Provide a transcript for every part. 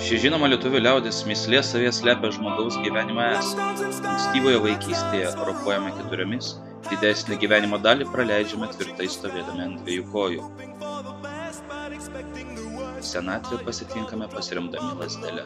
Ši žinoma lietuvių liaudies mįslė savyje slepia žmogaus gyvenimo esmę. Ankstyvoje vaikystėje ropojame keturiomis, didesnį gyvenimo dalį praleidžiame tvirtai stovėdami ant dviejų kojų. Senatvę pasitinkame pasiremdami lazdele.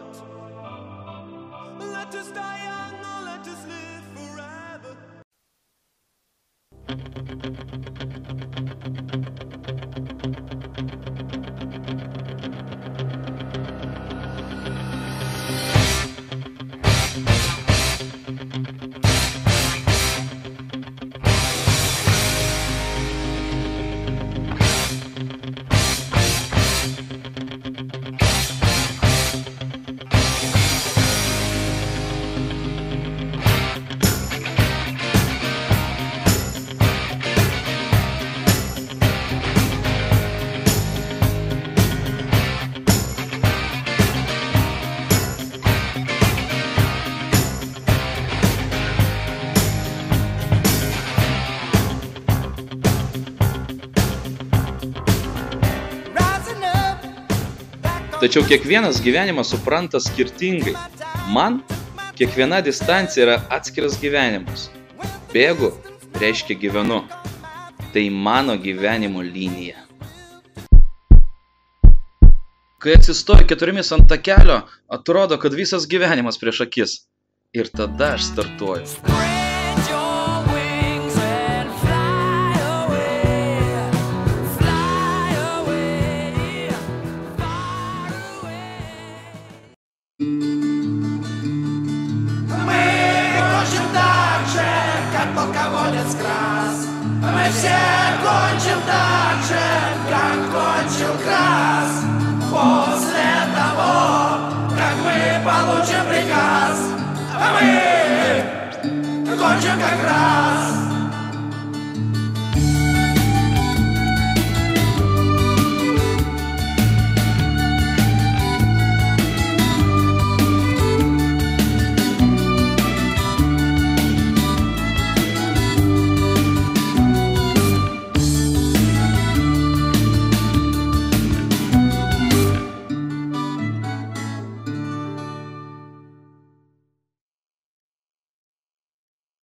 Tačiau kiekvienas gyvenimas supranta skirtingai. Man kiekviena distancija yra atskiras gyvenimas. Bėgu reiškia gyvenu. Tai mano gyvenimo linija. Kai atsistoju keturiomis ant takelio, atrodo, kad visas gyvenimas prieš akis. Ir tada aš startuoju. Полководец Крас. Мы все кончим так же, как кончил Крас. После того, как мы получим приказ, мы кончим как раз.